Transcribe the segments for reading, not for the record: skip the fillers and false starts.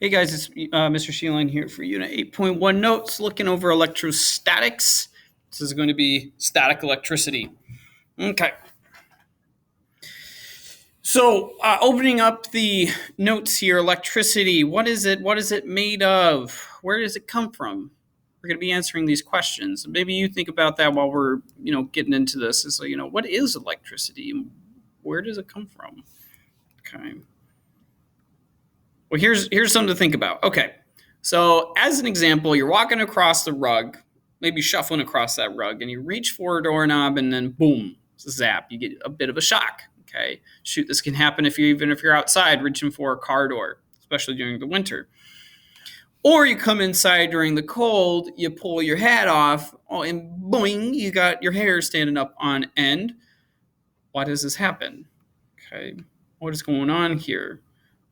Hey guys, it's Mr. Sheeline here for Unit 8.1 Notes, looking over electrostatics. This is going to be static electricity. Okay. So, opening up the notes here, electricity. What is it? What is it made of? Where does it come from? We're going to be answering these questions. Maybe you think about that while we're, getting into this. Is what is electricity? Where does it come from? Okay. Well, here's something to think about. Okay, so as an example, you're walking across the rug, maybe shuffling across that rug, and you reach for a doorknob, and then boom, zap, you get a bit of a shock. Okay, shoot, this can happen even if you're outside reaching for a car door, especially during the winter. Or you come inside during the cold, you pull your hat off, and boing, you got your hair standing up on end. Why does this happen? Okay, what is going on here?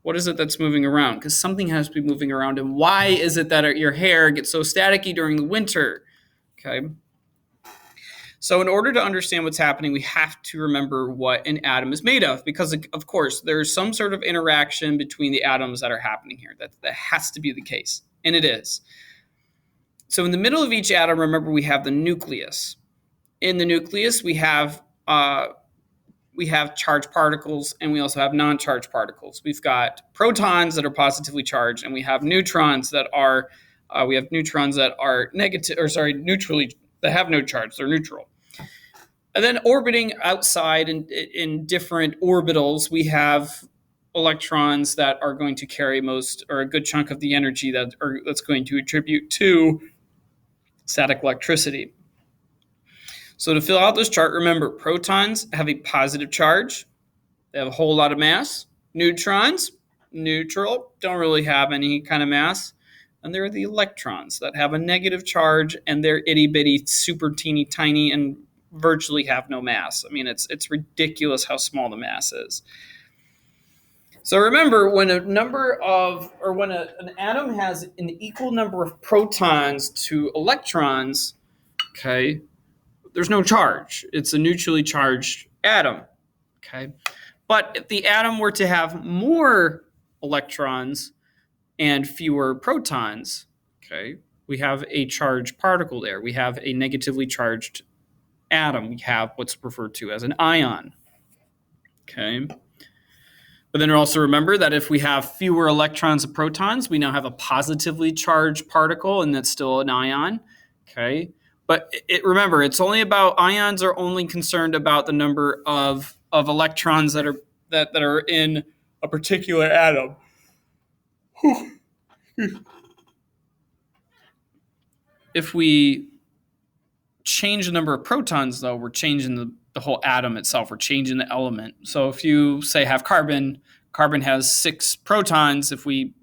What is it that's moving around? Because something has to be moving around. And why is it that your hair gets so staticky during the winter? Okay. So in order to understand what's happening, we have to remember what an atom is made of, because of course there's some sort of interaction between the atoms that are happening here. That has to be the case, and it is. So in the middle of each atom, remember, we have the nucleus. In the nucleus, we have charged particles, and we also have non-charged particles. We've got protons that are positively charged, and we have neutrons that are neutrally, that have no charge. They're neutral. And then orbiting outside in different orbitals, we have electrons that are going to carry most or a good chunk of the energy that's going to attribute to static electricity. So to fill out this chart, remember, protons have a positive charge. They have a whole lot of mass. Neutrons, neutral, don't really have any kind of mass. And there are the electrons that have a negative charge, and they're itty bitty, super teeny tiny, and virtually have no mass. I mean, it's ridiculous how small the mass is. So remember, when an atom has an equal number of protons to electrons, okay, there's no charge. It's a neutrally charged atom. Okay. But if the atom were to have more electrons and fewer protons, okay, we have a charged particle there. We have a negatively charged atom. We have what's referred to as an ion. Okay. But then also remember that if we have fewer electrons and protons, we now have a positively charged particle, and that's still an ion. Okay. But remember, it's only about, ions are only concerned about the number of electrons that are in a particular atom. If we change the number of protons, though, we're changing the whole atom itself. We're changing the element. So if you, say, have carbon has 6 protons. If we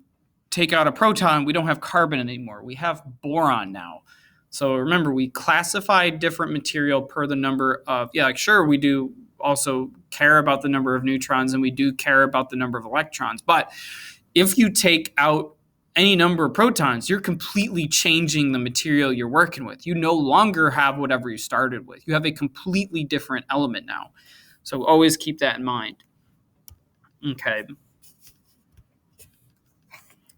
take out a proton, we don't have carbon anymore. We have boron now. So remember, we classify different material per the number of, sure, we do also care about the number of neutrons, and we do care about the number of electrons. But if you take out any number of protons, you're completely changing the material you're working with. You no longer have whatever you started with. You have a completely different element now. So always keep that in mind. Okay.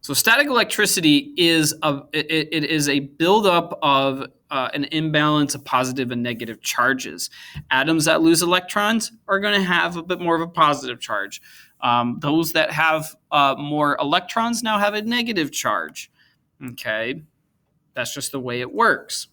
So static electricity is a buildup of an imbalance of positive and negative charges. Atoms that lose electrons are going to have a bit more of a positive charge. Those that have more electrons now have a negative charge. Okay, that's just the way it works.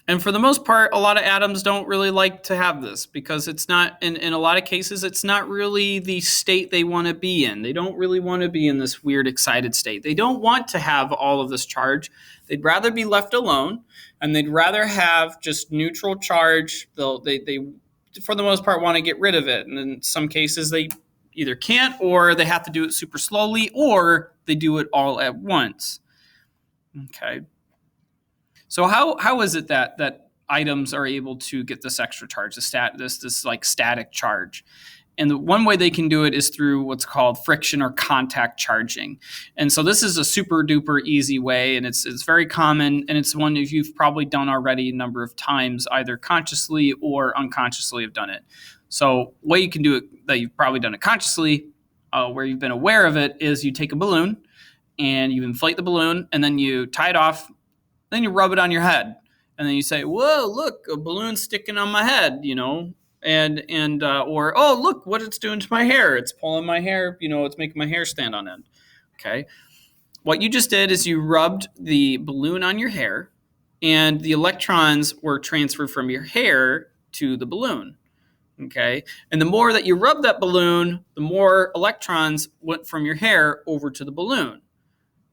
And for the most part, a lot of atoms don't really like to have this, because it's not, in a lot of cases, it's not really the state they want to be in. They don't really want to be in this weird excited state. They don't want to have all of this charge. They'd rather be left alone, and they'd rather have just neutral charge. They for the most part, want to get rid of it. And in some cases, they either can't, or they have to do it super slowly, or they do it all at once. Okay. So how is it that items are able to get this extra charge, this like static charge? And the one way they can do it is through what's called friction or contact charging. And so this is a super duper easy way, and it's very common, and it's one that you've probably done already a number of times, either consciously or unconsciously have done it. So way you can do it that you've probably done it consciously, where you've been aware of it, is you take a balloon and you inflate the balloon, and then you tie it off, then you rub it on your head, and then you say, "Whoa, look, a balloon sticking on my head," or, "Oh, look what it's doing to my hair. It's pulling my hair, it's making my hair stand on end." Okay. What you just did is you rubbed the balloon on your hair, and the electrons were transferred from your hair to the balloon. Okay. And the more that you rub that balloon, the more electrons went from your hair over to the balloon.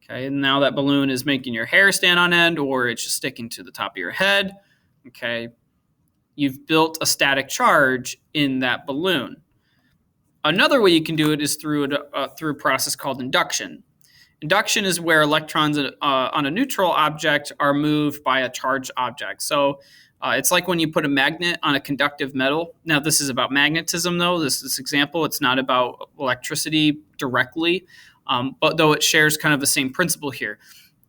Okay. And now that balloon is making your hair stand on end, or it's just sticking to the top of your head. Okay. You've built a static charge in that balloon. Another way you can do it is through a process called induction. Induction is where electrons on a neutral object are moved by a charged object. So it's like when you put a magnet on a conductive metal. Now, this is about magnetism, though. This example, it's not about electricity directly, but though it shares kind of the same principle here.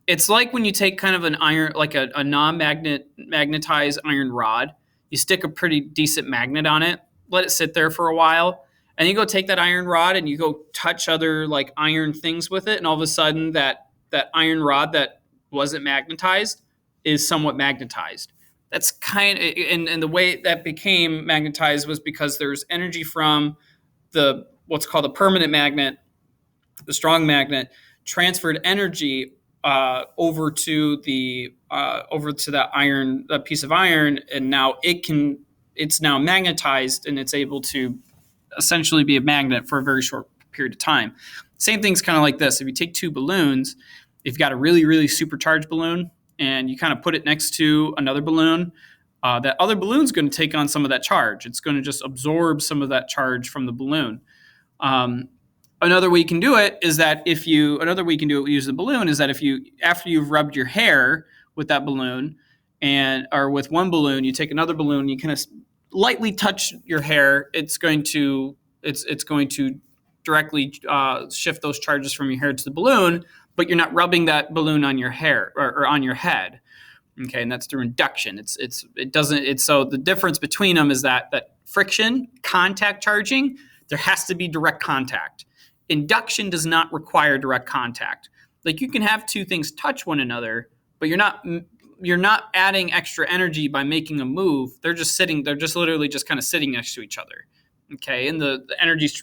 It's like when you take kind of an iron, like a non-magnetized iron rod, you stick a pretty decent magnet on it, let it sit there for a while, and you go take that iron rod and you go touch other like iron things with it, and all of a sudden that iron rod that wasn't magnetized is somewhat magnetized. That's kind of, and the way that became magnetized was because there's energy from the what's called a permanent magnet, the strong magnet, transferred energy over to that iron, that piece of iron, and now it's now magnetized, and it's able to essentially be a magnet for a very short period of time. Same thing's kind of like this. If you take two balloons, if you've got a really, really supercharged balloon and you kind of put it next to another balloon, that other balloon's going to take on some of that charge. It's going to just absorb some of that charge from the balloon. Another way you can do it is that another way you can do it use the balloon is that after you've rubbed your hair with that balloon or with one balloon, you take another balloon, you kind of lightly touch your hair, it's going to directly shift those charges from your hair to the balloon, but you're not rubbing that balloon on your hair or on your head. Okay, and that's through induction. So the difference between them is that friction, contact charging, there has to be direct contact. Induction does not require direct contact. Like you can have two things touch one another, but you're not adding extra energy by making a move. They're just literally just kind of sitting next to each other. Okay, and the energy's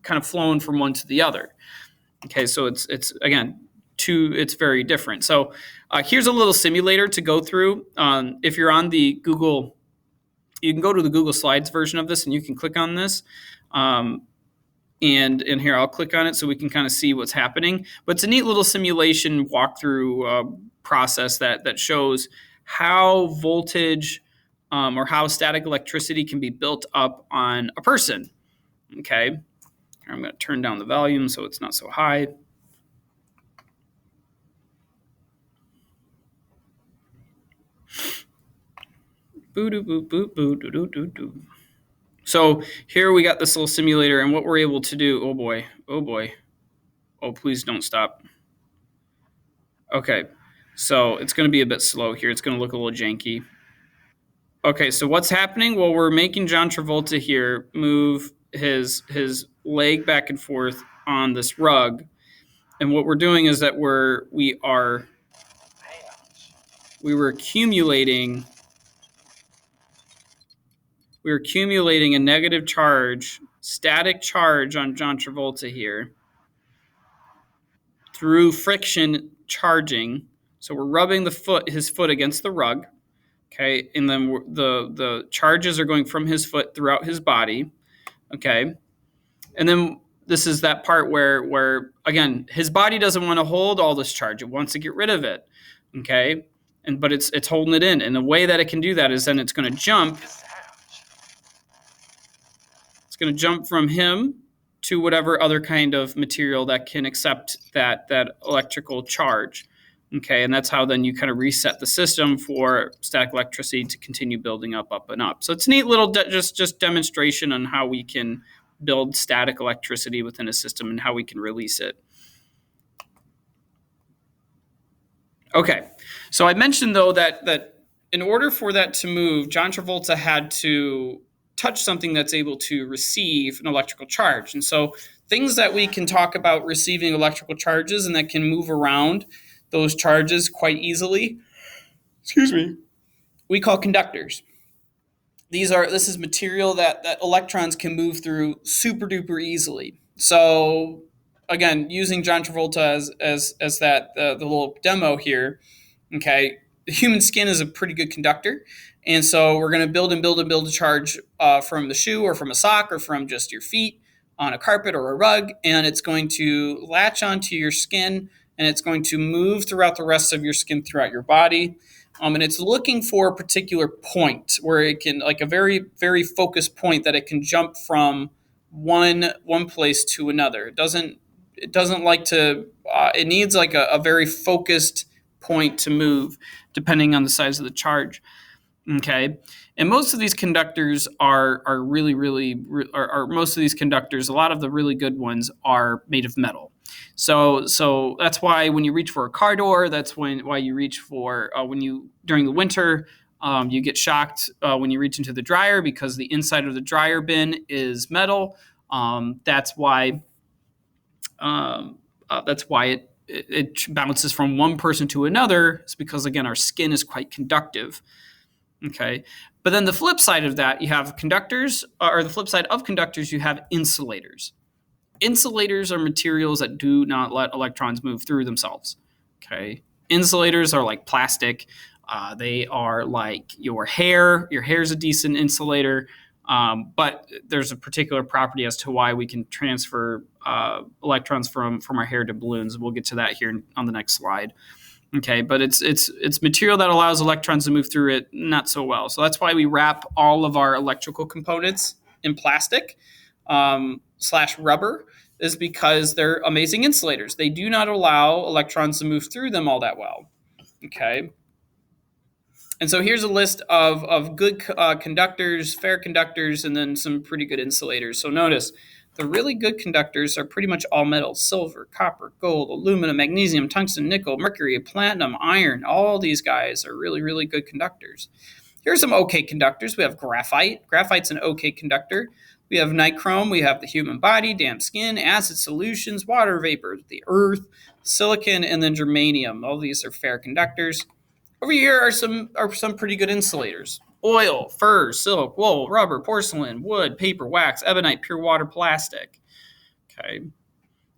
kind of flowing from one to the other. Okay, so it's again it's very different. So here's a little simulator to go through. If you're on the Google, you can go to the Google Slides version of this, and you can click on this. And here, I'll click on it so we can kind of see what's happening. But it's a neat little simulation walkthrough process that shows how voltage or how static electricity can be built up on a person. Okay, I'm going to turn down the volume so it's not so high. So here we got this little simulator, and what we're able to do, oh boy, oh please don't stop. Okay, so it's going to be a bit slow here. It's going to look a little janky. Okay, so what's happening? Well, we're making John Travolta here move his leg back and forth on this rug, and what we're doing is that we were accumulating a negative charge, static charge on John Travolta here through friction charging. So we're rubbing his foot against the rug, okay, and then the charges are going from his foot throughout his body, okay, and then this is that part where again his body doesn't want to hold all this charge; it wants to get rid of it, okay, but it's holding it in, and the way that it can do that is then it's going to jump. It's going to jump from him to whatever other kind of material that can accept that electrical charge. Okay, and that's how then you kind of reset the system for static electricity to continue building up and up. So it's a neat little just demonstration on how we can build static electricity within a system and how we can release it. Okay, so I mentioned though that in order for that to move, John Travolta had to touch something that's able to receive an electrical charge. And so things that we can talk about receiving electrical charges and that can move around those charges quite easily, excuse me, we call conductors. This is material that electrons can move through super duper easily. So again, using John Travolta as that the little demo here. Okay, the human skin is a pretty good conductor, and so we're going to build and build and build a charge from the shoe or from a sock or from just your feet on a carpet or a rug, and it's going to latch onto your skin, and it's going to move throughout the rest of your skin throughout your body. And it's looking for a particular point where it can, like a very, very focused point that it can jump from one place to another. It doesn't like to. It needs like a very focused point to move, depending on the size of the charge. Okay, and most of these conductors are most of these conductors. A lot of the really good ones are made of metal. So that's why when you reach for a car door, that's why you reach for when you during the winter. You get shocked when you reach into the dryer because the inside of the dryer bin is metal. That's why it bounces from one person to another. It's because, again, our skin is quite conductive. Okay, but then the flip side of that, you have conductors, or the flip side of conductors, you have insulators. Insulators are materials that do not let electrons move through themselves. Okay, insulators are like plastic. They are like your hair. Your hair is a decent insulator, but there's a particular property as to why we can transfer electrons from our hair to balloons. We'll get to that here on the next slide. Okay, but it's material that allows electrons to move through it not so well. So that's why we wrap all of our electrical components in plastic / rubber, is because they're amazing insulators. They do not allow electrons to move through them all that well. Okay. And so here's a list of good conductors, fair conductors, and then some pretty good insulators. So notice the really good conductors are pretty much all metals: silver, copper, gold, aluminum, magnesium, tungsten, nickel, mercury, platinum, iron. All these guys are really, really good conductors. Here's some okay conductors. We have graphite. Graphite's an okay conductor. We have nichrome. We have the human body, damp skin, acid solutions, water vapor, the earth, silicon, and then germanium. All these are fair conductors. Over here are some pretty good insulators: oil, fur, silk, wool, rubber, porcelain, wood, paper, wax, ebonite, pure water, plastic. Okay.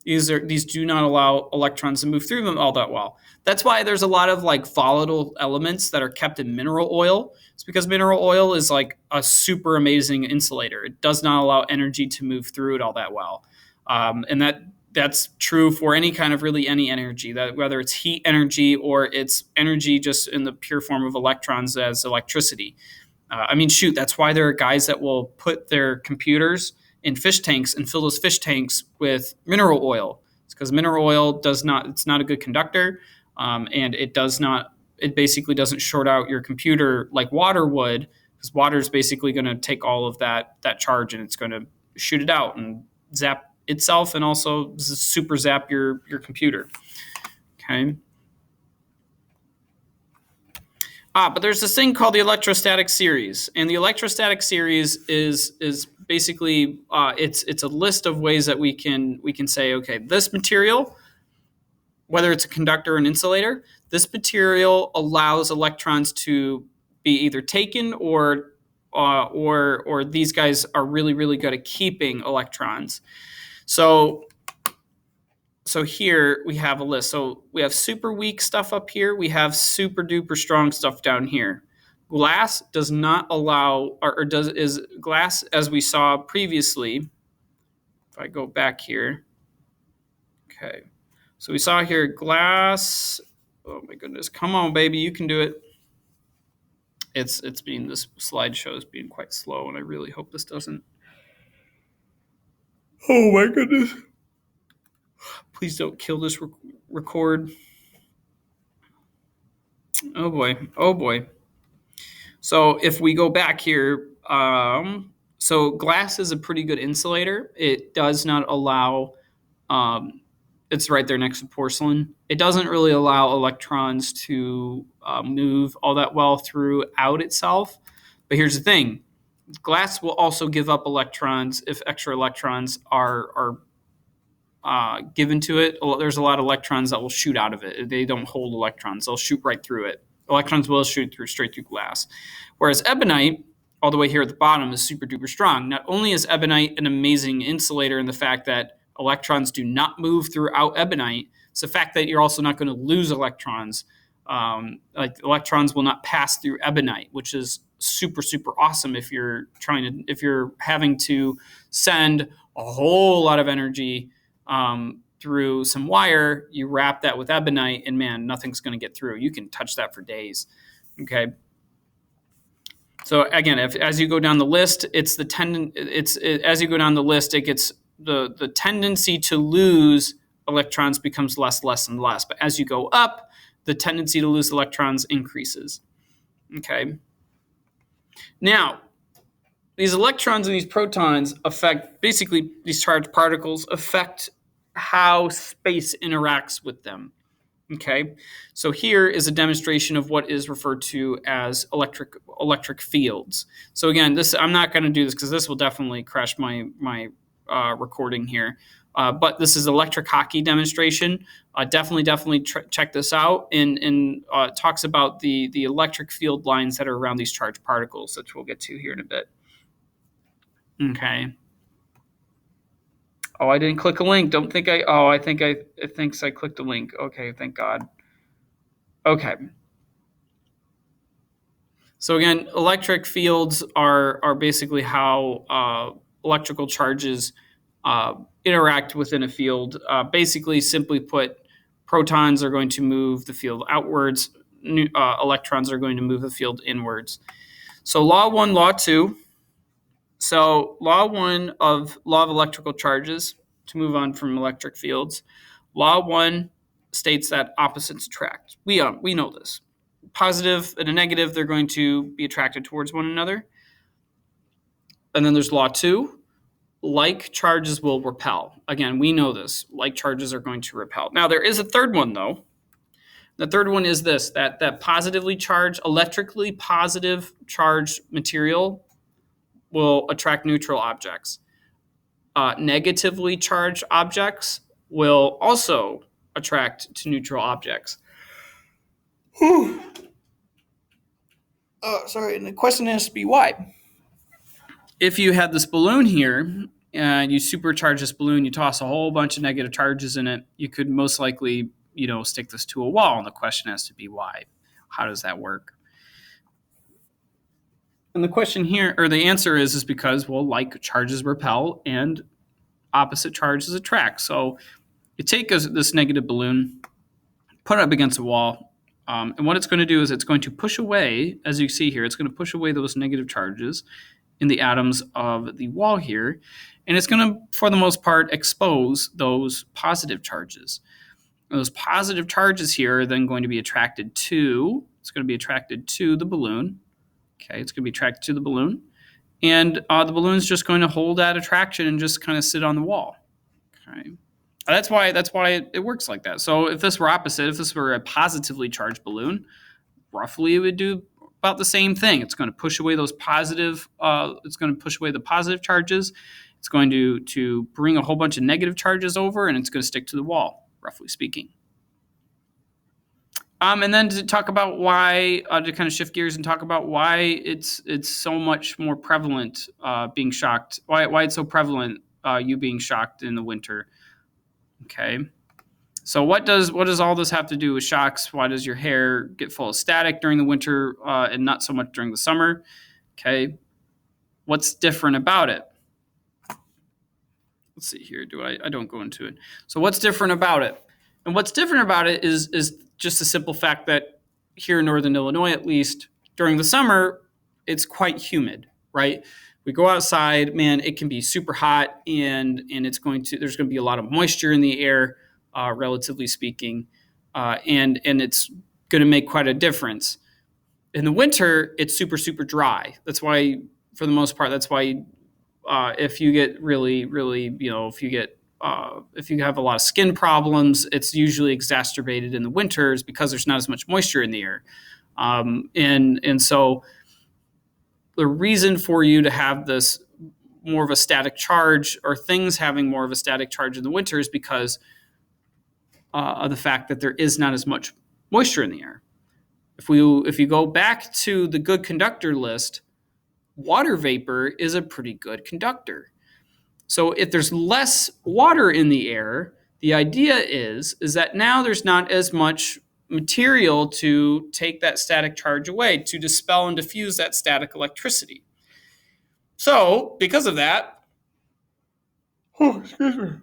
These do not allow electrons to move through them all that well. That's why there's a lot of like volatile elements that are kept in mineral oil. It's because mineral oil is like a super amazing insulator. It does not allow energy to move through it all that well. And that's true for any kind of really any energy, that whether it's heat energy or it's energy just in the pure form of electrons as electricity. That's why there are guys that will put their computers in fish tanks and fill those fish tanks with mineral oil. It's because mineral oil it's not a good conductor, and it basically doesn't short out your computer like water would, because water is basically going to take all of that charge and it's going to shoot it out and zap itself, and also super zap your computer. Okay. But there's this thing called the electrostatic series, and the electrostatic series is basically it's a list of ways that we can say, okay, this material, whether it's a conductor or an insulator, this material allows electrons to be either taken or these guys are really, really good at keeping electrons. So here we have a list. So we have super weak stuff up here. We have super duper strong stuff down here. Glass does not allow, is glass, as we saw previously. If I go back here. Okay. So we saw here glass. Oh my goodness. Come on, baby. You can do it. This slideshow is being quite slow, and I really hope this doesn't. Oh my goodness. Please don't kill this record. Oh boy. So if we go back here, So glass is a pretty good insulator. It does not allow, um, it's right there next to porcelain. It doesn't really allow electrons to move all that well throughout itself. But here's the thing: glass will also give up electrons if extra electrons are given to it. There's a lot of electrons that will shoot out of it. They don't hold electrons; they'll shoot right through it. Electrons will shoot straight through glass. Whereas ebonite, all the way here at the bottom, is super duper strong. Not only is ebonite an amazing insulator in the fact that electrons do not move throughout ebonite, it's the fact that you're also not going to lose electrons. Like electrons will not pass through ebonite, which is super super awesome if you're having to send a whole lot of energy through some wire. You wrap that with ebonite, and man, nothing's going to get through. You can touch that for days. Okay. So again, as you go down the list, as you go down the list, it gets the tendency to lose electrons becomes less and less. But as you go up, the tendency to lose electrons increases. Okay. Now, these electrons and these protons affect, basically these charged particles affect how space interacts with them. Okay, so here is a demonstration of what is referred to as electric fields. So again, I'm not going to do this because this will definitely crash my recording here. But this is electric hockey demonstration. Definitely check this out. And talks about the electric field lines that are around these charged particles, which we'll get to here in a bit. Okay. Oh, I didn't click a link. Don't think I. Oh, it thinks I clicked a link. Okay, thank God. Okay. So again, electric fields are basically how electrical charges interact within a field. Basically, simply put, protons are going to move the field outwards. Electrons are going to move the field inwards. So law 1, law 2. So law 1 of electrical charges, to move on from electric fields. Law 1 states that opposites attract. We know this. Positive and a negative, they're going to be attracted towards one another. And then there's law 2. Like charges will repel. Again, we know this. Like charges are going to repel. Now, there is a third one, though. The third one is this, that positively charged, electrically positive charged material will attract neutral objects. Negatively charged objects will also attract to neutral objects. Sorry, and the question has to be why. If you had this balloon here and you supercharge this balloon, you toss a whole bunch of negative charges in it, you could most likely, stick this to a wall. And the question has to be why. How does that work? And the question here, or the answer is because, well, like charges repel and opposite charges attract. So you take this negative balloon, put it up against a wall, and what it's going to do is it's going to push away, as you see here, it's going to push away those negative charges in the atoms of the wall here, and it's going to, for the most part, expose those positive charges. And those positive charges here are then going to be attracted to, the balloon. Okay, it's going to be attracted to the balloon. And the balloon's just going to hold that attraction and just kind of sit on the wall. Okay. That's why it works like that. So if this were opposite, if this were a positively charged balloon, roughly it would do about the same thing. It's going to push away those positive. It's going to push away the positive charges. It's going to bring a whole bunch of negative charges over, and it's going to stick to the wall, roughly speaking. And then to talk about why, to kind of shift gears and talk about why it's so much more prevalent being shocked. Why it's so prevalent you being shocked in the winter. Okay. So what does all this have to do with shocks? Why does your hair get full of static during the winter and not so much during the summer? Okay. What's different about it? Let's see here. I don't go into it. So what's different about it? And what's different about it is just the simple fact that here in Northern Illinois, at least during the summer, it's quite humid, right? We go outside, man, it can be super hot, and there's going to be a lot of moisture in the air, relatively speaking, and it's going to make quite a difference. In the winter, it's super super dry. That's why, for the most part, if you get really, if you have a lot of skin problems, it's usually exacerbated in the winters because there's not as much moisture in the air. And so the reason for you to have this more of a static charge, or things having more of a static charge in the winter, is because of the fact that there is not as much moisture in the air. If you go back to the good conductor list, water vapor is a pretty good conductor. So if there's less water in the air, the idea is that now there's not as much material to take that static charge away, to dispel and diffuse that static electricity. So because of that, you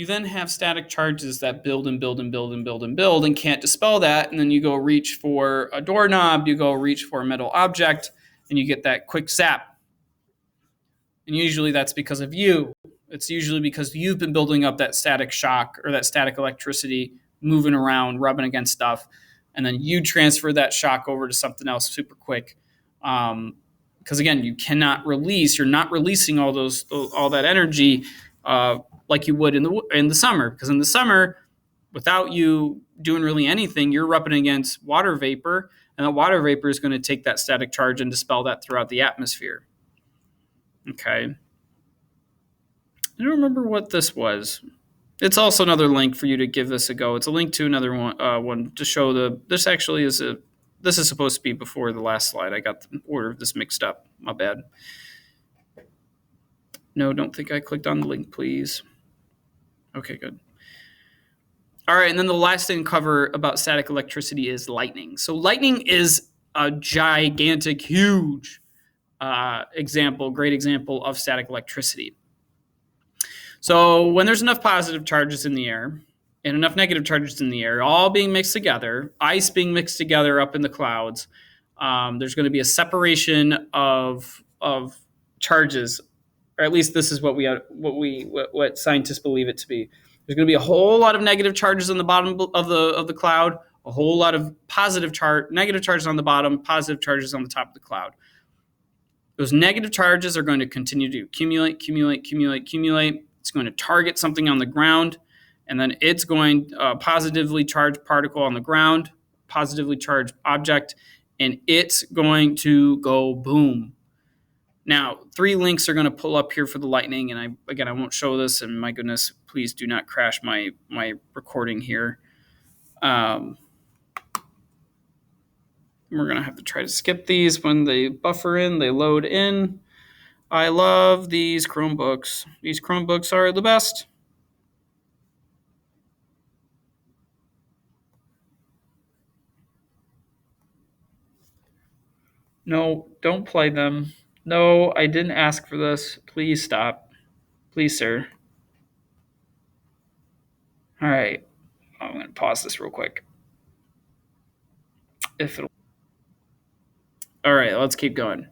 then have static charges that build and build and build and build and build and can't dispel that. And then you go reach for a doorknob, you go reach for a metal object, and you get that quick zap. And usually that's because of you. It's usually because you've been building up that static shock or that static electricity, moving around, rubbing against stuff, and then you transfer that shock over to something else super quick. Because again, you cannot release. You're not releasing all that energy like you would in the summer. Because in the summer, without you doing really anything, you're rubbing against water vapor, and that water vapor is going to take that static charge and dispel that throughout the atmosphere. Okay. I don't remember what this was. It's also another link for you to give this a go. It's a link to another one to show this actually is this is supposed to be before the last slide. I got the order of this mixed up. My bad. No, don't think I clicked on the link, please. Okay, good. All right, and then the last thing to cover about static electricity is lightning. So lightning is a gigantic, huge great example of static electricity. So when there's enough positive charges in the air and enough negative charges in the air, all being mixed together, ice being mixed together up in the clouds, there's going to be a separation of charges, or at least this is what scientists believe it to be. There's going to be a whole lot of negative charges on the bottom of the cloud, a whole lot of negative charges on the bottom, positive charges on the top of the cloud. Those negative charges are going to continue to accumulate. It's going to target something on the ground, and then it's going to positively charged particle on the ground, positively charged object, and it's going to go boom. Now, 3 links are going to pull up here for the lightning, and I won't show this, and my goodness, please do not crash my recording here. We're going to have to try to skip these when they buffer in, they load in. I love these Chromebooks. These Chromebooks are the best. No, don't play them. No, I didn't ask for this. Please stop. Please, sir. All right. I'm going to pause this real quick. All right, let's keep going.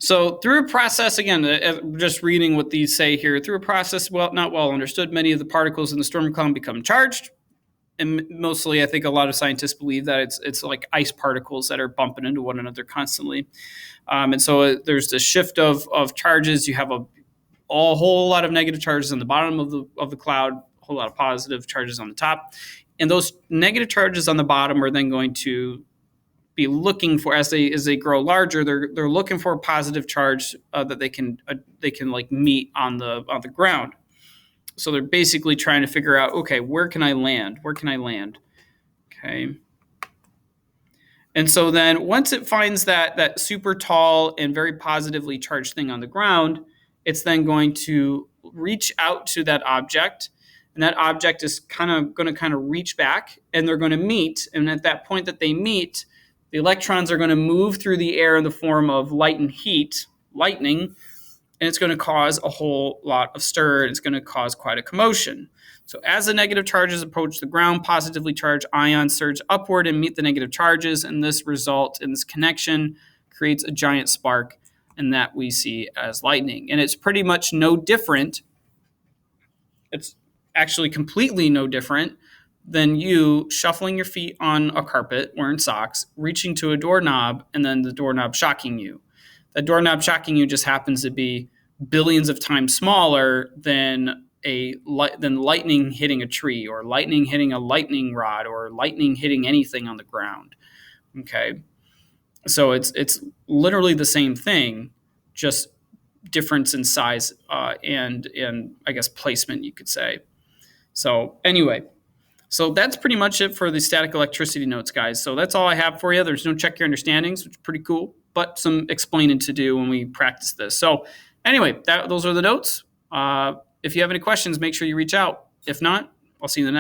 So through a process, again, just reading what these say here, through a process not well understood, many of the particles in the storm cloud become charged. And mostly, I think a lot of scientists believe that it's like ice particles that are bumping into one another constantly. And so there's this shift of charges. You have a whole lot of negative charges on the bottom of the cloud, a whole lot of positive charges on the top. And those negative charges on the bottom are then going to be looking for, as they grow larger, they're looking for a positive charge that they can like meet on the ground. So they're basically trying to figure out, okay, where can I land? Okay. And so then once it finds that super tall and very positively charged thing on the ground, it's then going to reach out to that object, and that object is going to reach back, and they're going to meet. And at that point that they meet, the electrons are going to move through the air in the form of light and heat, lightning, and it's going to cause a whole lot of stir. It's going to cause quite a commotion. So as the negative charges approach the ground, positively charged ions surge upward and meet the negative charges, and this connection creates a giant spark, and that we see as lightning. And it's pretty much no different. It's actually completely no different than you shuffling your feet on a carpet, wearing socks, reaching to a doorknob, and then the doorknob shocking you. That doorknob shocking you just happens to be billions of times smaller than than lightning hitting a tree, or lightning hitting a lightning rod, or lightning hitting anything on the ground. Okay, so it's literally the same thing, just difference in size and I guess placement, you could say. So anyway, so that's pretty much it for the static electricity notes, guys. So that's all I have for you. There's no check your understandings, which is pretty cool, but some explaining to do when we practice this. So anyway, those are the notes. If you have any questions, make sure you reach out. If not, I'll see you in the next.